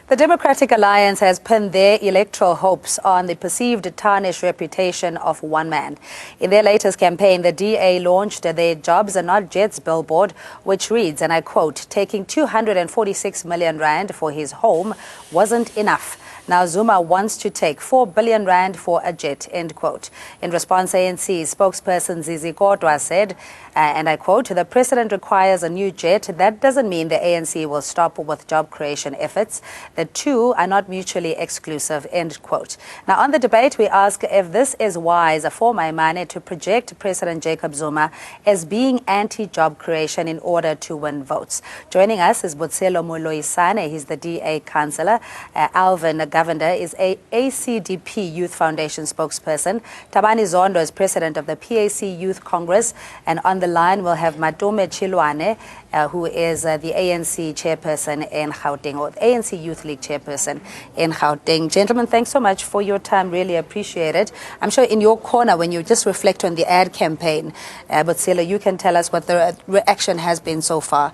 The Democratic Alliance has pinned their electoral hopes on the perceived tarnished reputation of one man. In their latest campaign, the DA launched their Jobs and Not Jets billboard, which reads, and I quote, "Taking 246 million rand for his home wasn't enough. Now Zuma wants to take 4 billion rand for a jet," end quote. In response, ANC spokesperson Zizi Kodwa said, and I quote, "The president requires a new jet. That doesn't mean the ANC will stop with job creation efforts. The two are not mutually exclusive," end quote. Now, on the debate, we ask if this is wise for Maimane to project President Jacob Zuma as being anti-job creation in order to win votes. Joining us is Botselo Moloisane. He's the DA councillor. Alvin Govender is a ACDP Youth Foundation spokesperson. Tabani Zondo is president of the PAC Youth Congress. And on the line, we'll have Madume Chilwane, who is the ANC chairperson in Gauteng, or ANC Youth League chairperson in Gauteng. Gentlemen, thanks so much for your time. Really appreciate it. I'm sure in your corner, when you just reflect on the ad campaign, Botselo, you can tell us what the reaction has been so far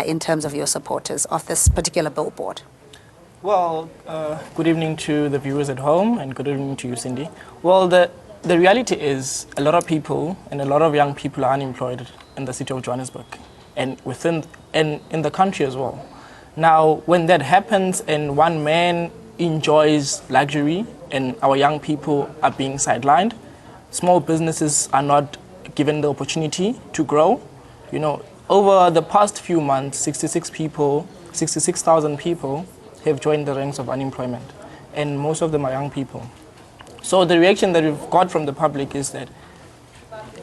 in terms of your supporters of this particular billboard. Well, good evening to the viewers at home, and good evening to you, Cindy. Well, the reality is a lot of people and a lot of young people are unemployed in the city of Johannesburg and in the country as well. Now, when that happens and one man enjoys luxury and our young people are being sidelined, small businesses are not given the opportunity to grow. You know, over the past few months, 66,000 people have joined the ranks of unemployment, and most of them are young people. So the reaction that we've got from the public is that,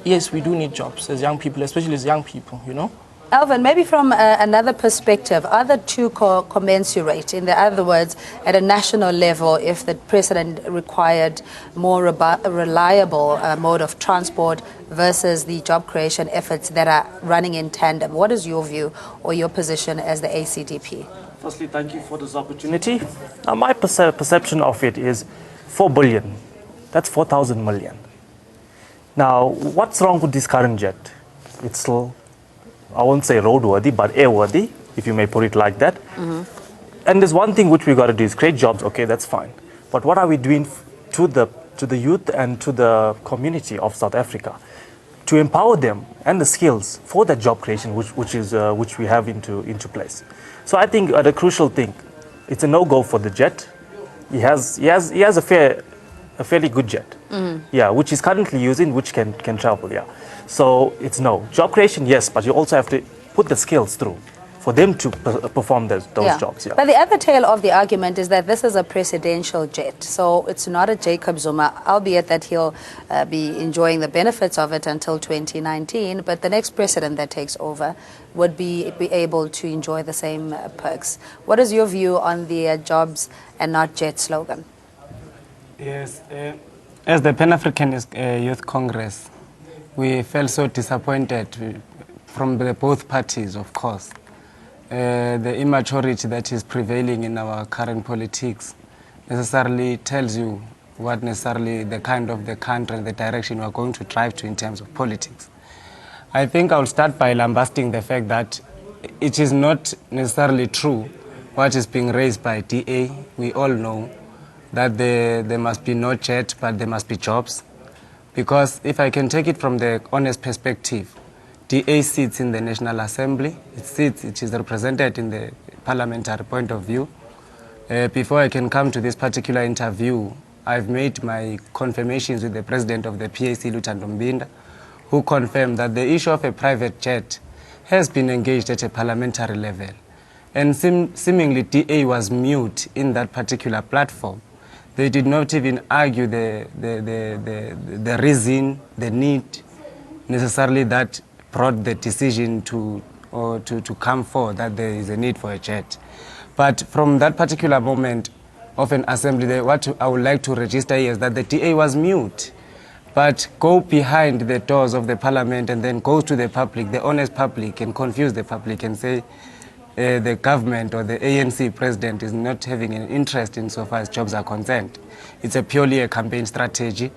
yes, we do need jobs as young people, especially as young people, you know. Alvin, maybe from another perspective, are the two commensurate? In other words, at a national level, if the president required more reliable mode of transport versus the job creation efforts that are running in tandem, what is your view or your position as the ACDP? Firstly, thank you for this opportunity. Now, my perception of it is 4 billion. That's 4,000 million. Now, what's wrong with this current jet? It's still, I won't say roadworthy, but airworthy, if you may put it like that. Mm-hmm. And there's one thing which we got to do is create jobs. Okay, that's fine. But what are we doing to the youth and to the community of South Africa to empower them and the skills for that job creation, which we have into place? So I think the crucial thing, it's a no-go for the jet. He has a fairly good jet, yeah, which he's currently using, which can travel, yeah. So it's no. Job creation, yes, but you also have to put the skills through for them to perform those jobs, yeah. But the other tail of the argument is that this is a presidential jet, so it's not a Jacob Zuma, albeit that he'll be enjoying the benefits of it until 2019, but the next president that takes over would be able to enjoy the same perks. What is your view on the Jobs and Not Jet slogan? Yes, as the Pan-African Youth Congress, we felt so disappointed from both parties, of course. The immaturity that is prevailing in our current politics necessarily tells you what necessarily the kind of the country and the direction we are going to drive to in terms of politics. I think I'll start by lambasting the fact that it is not necessarily true what is being raised by DA. We all know that there must be no jet, but there must be jobs. Because if I can take it from the honest perspective, DA sits in the National Assembly, it is represented in the parliamentary point of view. Before I can come to this particular interview, I've made my confirmations with the president of the PAC, Luthando Mbinda, who confirmed that the issue of a private jet has been engaged at a parliamentary level. And seemingly DA was mute in that particular platform. They did not even argue the reason, the need necessarily that brought the decision to come forward that there is a need for a jet. But from that particular moment of an assembly, what I would like to register here is that the DA was mute, but go behind the doors of the parliament and then go to the public, the honest public, and confuse the public and say the government or the ANC president is not having an interest in so far as jobs are concerned. It's purely a campaign strategy.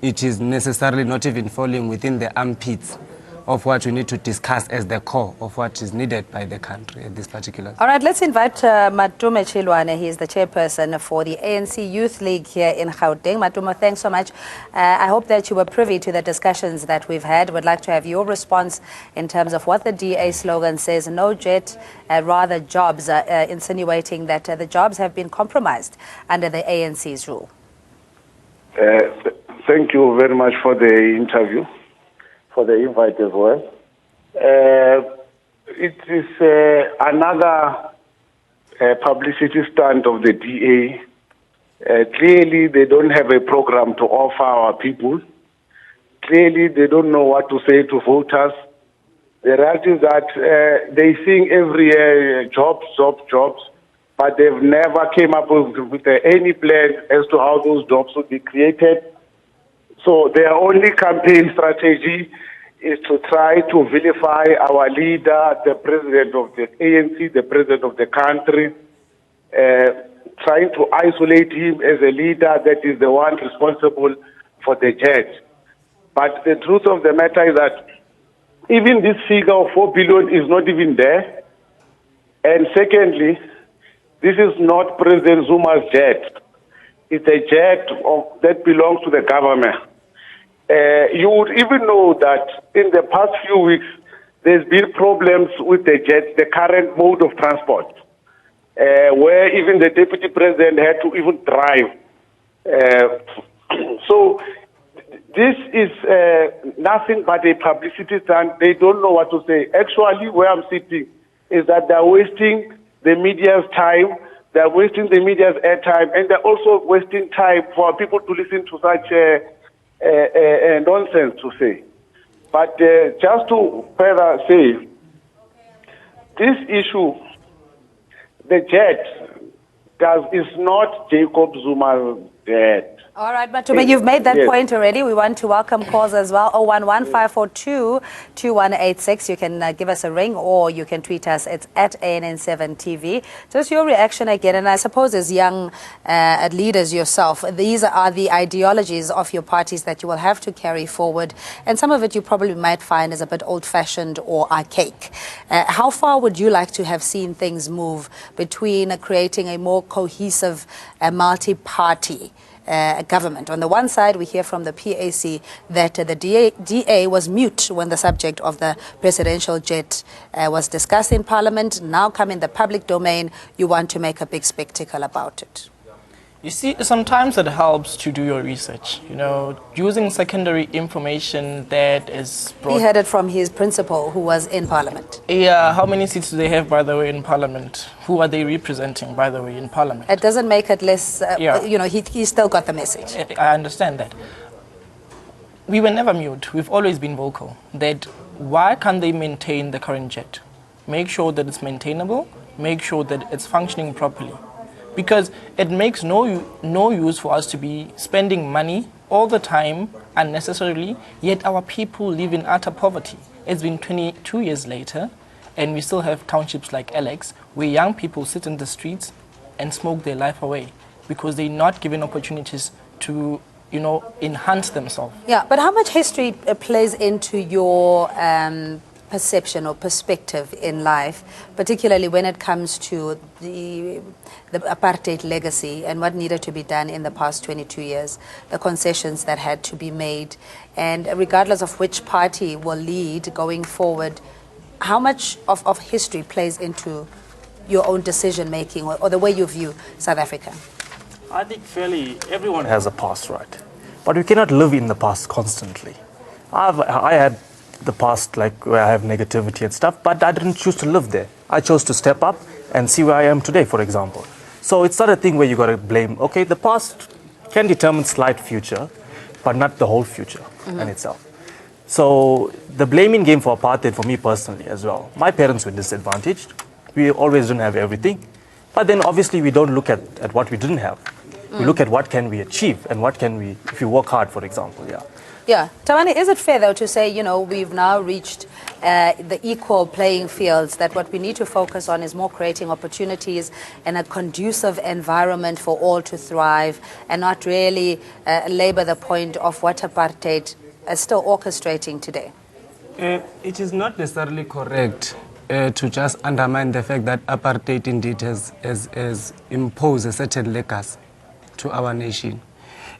It is necessarily not even falling within the armpits of what we need to discuss as the core of what is needed by the country at this particular. All right, let's invite Matume Chilwane. He is the chairperson for the ANC Youth League here in Gauteng. Matume, thanks so much. I hope that you were privy to the discussions that we've had. Would like to have your response in terms of what the DA slogan says, no jet, rather jobs, insinuating that the jobs have been compromised under the ANC's rule. Thank you very much for the interview, for the invite as well. It is another publicity stunt of the DA. Clearly, they don't have a program to offer our people. Clearly, they don't know what to say to voters. The reality is that they sing every year, jobs, but they've never came up with any plan as to how those jobs would be created. So their only campaign strategy is to try to vilify our leader, the president of the ANC, the president of the country, trying to isolate him as a leader that is the one responsible for the jet. But the truth of the matter is that even this figure of 4 billion is not even there. And secondly, this is not President Zuma's jet. It's a jet that belongs to the government. You would even know that in the past few weeks, there's been problems with the jet, the current mode of transport, where even the deputy president had to even drive. So this is nothing but a publicity stunt. They don't know what to say. Actually, where I'm sitting is that they're wasting the media's time, they're wasting the media's airtime, and they're also wasting time for people to listen to such nonsense to say. But just to further say, this issue, the jet, is not Jacob Zuma's jet. All right, Matume, you've made that point already. We want to welcome calls as well. 011-542-2186. You can give us a ring or you can tweet us. It's at ANN7TV. Just your reaction again. And I suppose as young leaders yourself, these are the ideologies of your parties that you will have to carry forward. And some of it you probably might find is a bit old-fashioned or archaic. How far would you like to have seen things move between creating a more cohesive multi-party government? On the one side, we hear from the PAC that the DA was mute when the subject of the presidential jet was discussed in Parliament. Now come in the public domain, you want to make a big spectacle about it. You see, sometimes it helps to do your research, using secondary information that is brought. He heard it from his principal who was in Parliament. Yeah, how many seats do they have, by the way, in Parliament? Who are they representing, by the way, in Parliament? It doesn't make it less, he still got the message. I understand that. We were never mute. We've always been vocal. That why can't they maintain the current jet? Make sure that it's maintainable, make sure that it's functioning properly. Because it makes no use for us to be spending money all the time unnecessarily, yet our people live in utter poverty. It's been 22 years later, and we still have townships like Alex, where young people sit in the streets and smoke their life away because they're not given opportunities to, enhance themselves. Yeah, but how much history plays into your perception or perspective in life, particularly when it comes to the apartheid legacy and what needed to be done in the past 22 years, the concessions that had to be made, and regardless of which party will lead going forward, how much of history plays into your own decision making or the way you view South Africa? I think fairly everyone has a past, right? But we cannot live in the past constantly. I had the past, like where I have negativity and stuff, but I didn't choose to live there. I chose to step up and see where I am today, for example. So it's not a thing where you got to blame. Okay, the past can determine slight future, but not the whole future in itself. So the blaming game for apartheid, for me personally as well, my parents were disadvantaged. We always didn't have everything. But then obviously we don't look at what we didn't have. We look at what can we achieve and what can we, if you work hard, for example, Yeah. Tawani, is it fair, though, to say, we've now reached the equal playing fields, that what we need to focus on is more creating opportunities and a conducive environment for all to thrive and not really labor the point of what apartheid is still orchestrating today? It is not necessarily correct to just undermine the fact that apartheid indeed has imposed a certain legacy to our nation.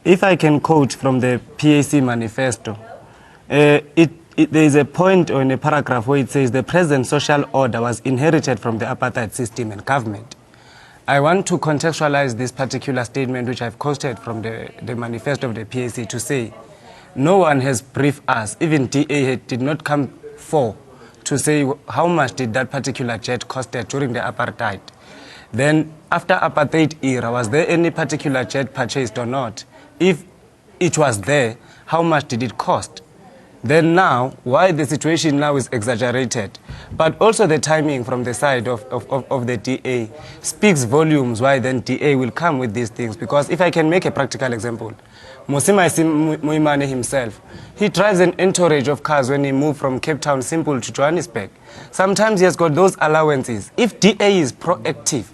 If I can quote from the PAC manifesto, there is a point or in a paragraph where it says the present social order was inherited from the apartheid system and government. I want to contextualize this particular statement which I've quoted from the manifesto of the PAC to say, no one has briefed us, even DA did not come forward to say how much did that particular jet cost during the apartheid. Then after apartheid era, was there any particular jet purchased or not? If it was there, how much did it cost? Then now, why the situation now is exaggerated, but also the timing from the side of the DA speaks volumes why then DA will come with these things. Because if I can make a practical example, Mosima Muimane himself, he drives an entourage of cars when he moved from Cape Town Simple to Johannesburg. Sometimes he has got those allowances. If DA is proactive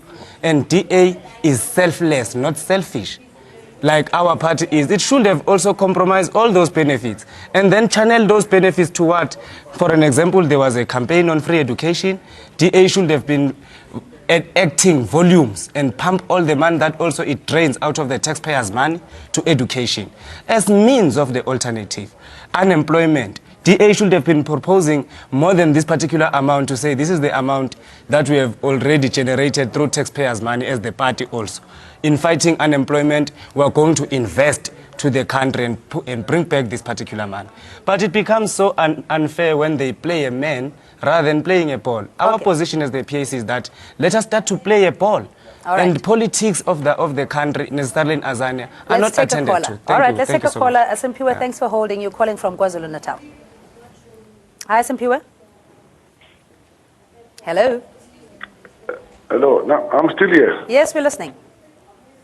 and DA is selfless, not selfish, like our party is, it should have also compromised all those benefits and then channel those benefits to what? For an example, there was a campaign on free education. DA should have been acting volumes and pump all the money that also it drains out of the taxpayers' money to education as means of the alternative. Unemployment, DA should have been proposing more than this particular amount to say this is the amount that we have already generated through taxpayers' money as the party also. In fighting unemployment, we are going to invest to the country and bring back this particular money. But it becomes so unfair when they play a man rather than playing a ball. Our position as the PAC is that let us start to play a ball. And politics of the country, necessarily in Azania, are not attended to. All right, let's take a caller. Simpiwe, thanks for holding. You're calling from KwaZulu-Natal. Hi, Simpiwe. Hello. Hello, no, I'm still here. Yes, we're listening.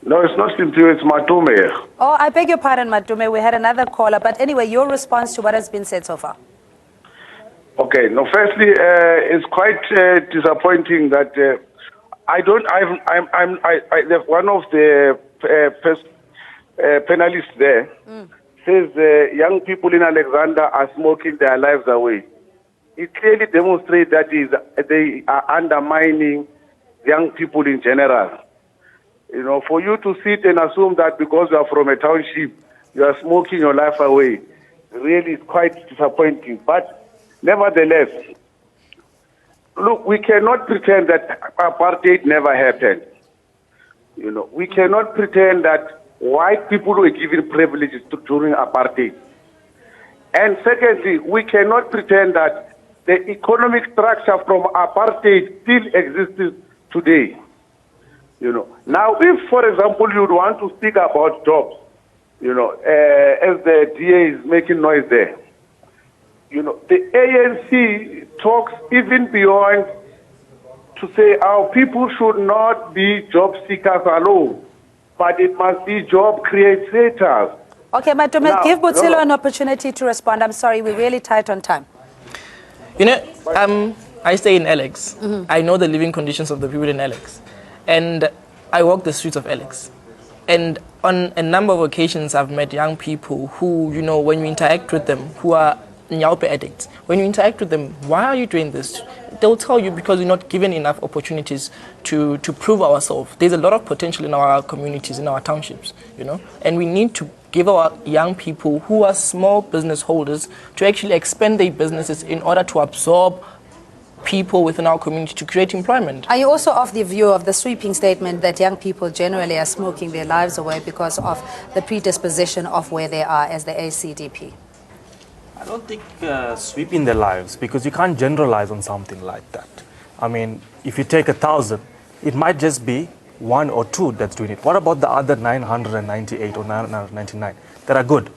No, it's not Simpiwe, it's Matume. Oh, I beg your pardon, Matume. We had another caller. But anyway, your response to what has been said so far. Okay, no, firstly, it's quite disappointing that one of the panelists there says young people in Alexander are smoking their lives away. It clearly demonstrates that they are undermining young people in general. You know, for you to sit and assume that because you are from a township, you are smoking your life away, really is quite disappointing. But nevertheless, look, we cannot pretend that apartheid never happened. You know, we cannot pretend that white people were given privileges during apartheid. And secondly, we cannot pretend that the economic structure from apartheid still exists today. You know, now if, for example, you'd want to speak about jobs, you know, as the DA is making noise there, you know, the ANC talks even beyond to say our people should not be job seekers alone, but it must be job creators. Okay, Matume, give Botsilo an opportunity to respond. I'm sorry, we're really tight on time. You know, I stay in Alex. I know the living conditions of the people in Alex. And I walk the streets of Alex. And on a number of occasions, I've met young people who, you know, when you interact with them, who are Nyaupe addicts, when you interact with them, why are you doing this? They'll tell you because we're not given enough opportunities to prove ourselves. There's a lot of potential in our communities, in our townships, you know, and we need to give our young people who are small business holders to actually expand their businesses in order to absorb people within our community to create employment. Are you also of the view of the sweeping statement that young people generally are smoking their lives away because of the predisposition of where they are as the ACDP? I don't think sweeping their lives, because you can't generalize on something like that. I mean, if you take 1,000, it might just be 1 or 2 that's doing it. What about the other 998 or 999 that are good?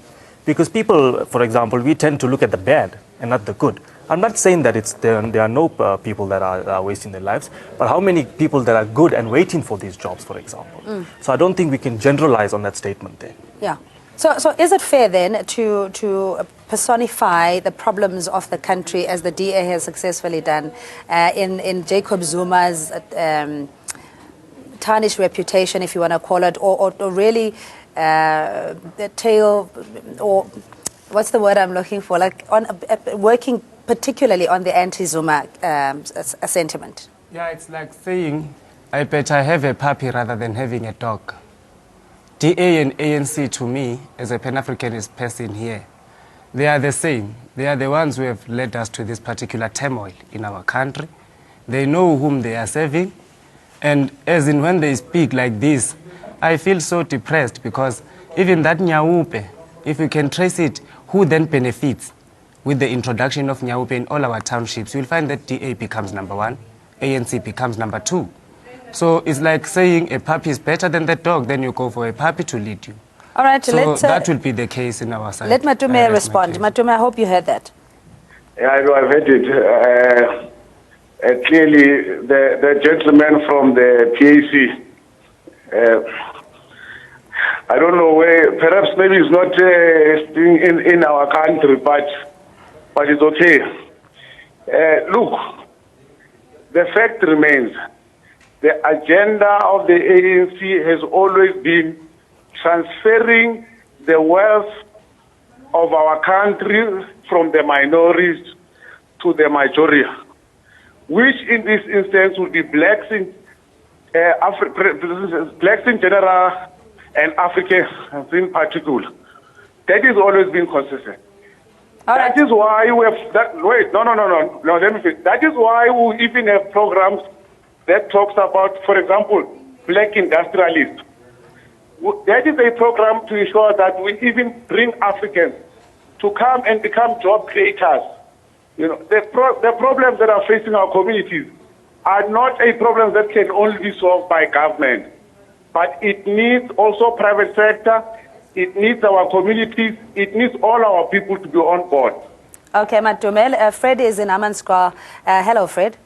Because people, for example, we tend to look at the bad and not the good. I'm not saying that there are no people that are wasting their lives, but how many people that are good and waiting for these jobs, for example? So I don't think we can generalize on that statement there. Yeah. So is it fair then to personify the problems of the country as the DA has successfully done in Jacob Zuma's tarnished reputation, if you want to call it, or really the tale, or what's the word I'm looking for, like on working particularly on the anti-Zuma sentiment? Yeah, it's like saying, I better have a puppy rather than having a dog. DA and ANC, to me, as a Pan-Africanist person here, they are the same. They are the ones who have led us to this particular turmoil in our country. They know whom they are serving. And as in when they speak like this, I feel so depressed because even that Nyaupe, if we can trace it, who then benefits with the introduction of Nyaupe in all our townships, you'll find that DA becomes number 1, ANC becomes number 2. So it's like saying a puppy is better than the dog, then you go for a puppy to lead you. All right, So that will be the case in our side. let Matume respond. Matume, I hope you heard that. Yeah, I know, I've heard it. Clearly, the gentleman from the PAC, I don't know where, perhaps maybe it's not staying in our country, but it's okay. Look, the fact remains, the agenda of the ANC has always been transferring the wealth of our country from the minorities to the majority, which in this instance would be blacks in general and Africans in particular. That has always been consistent. All right. That is why we have that. Wait, no. Let me finish. That is why we even have programs that talks about, for example, black industrialists. That is a program to ensure that we even bring Africans to come and become job creators. You know, the problems that are facing our communities are not a problem that can only be solved by government, but it needs also private sector. It needs our communities. It needs all our people to be on board. Okay, Matume. Fred is in Amanskwa. Hello, Fred.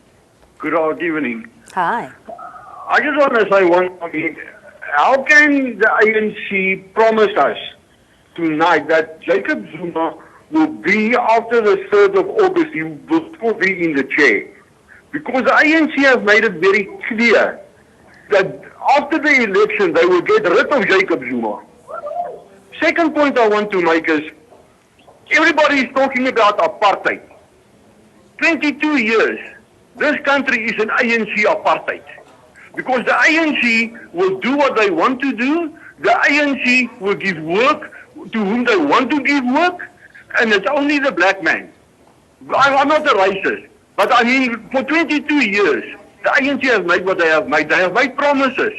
Good evening. Hi. I just want to say one thing. How can the ANC promise us tonight that Jacob Zuma will be, after the 3rd of August, he will still be in the chair? Because the ANC have made it very clear that after the election, they will get rid of Jacob Zuma. Second point I want to make is, everybody is talking about apartheid. 22 years, this country is an ANC apartheid. Because the ANC will do what they want to do, the ANC will give work to whom they want to give work, and it's only the black man. I'm not a racist, but I mean, for 22 years, the ANC has made what they have made. They have made promises.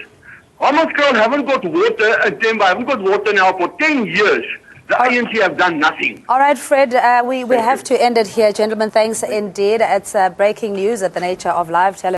Hammanskraal haven't got water, and Themba haven't got water now for 10 years. The ANC have done nothing. All right, Fred, we have to end it here, gentlemen. Thanks indeed. It's breaking news at the nature of live television.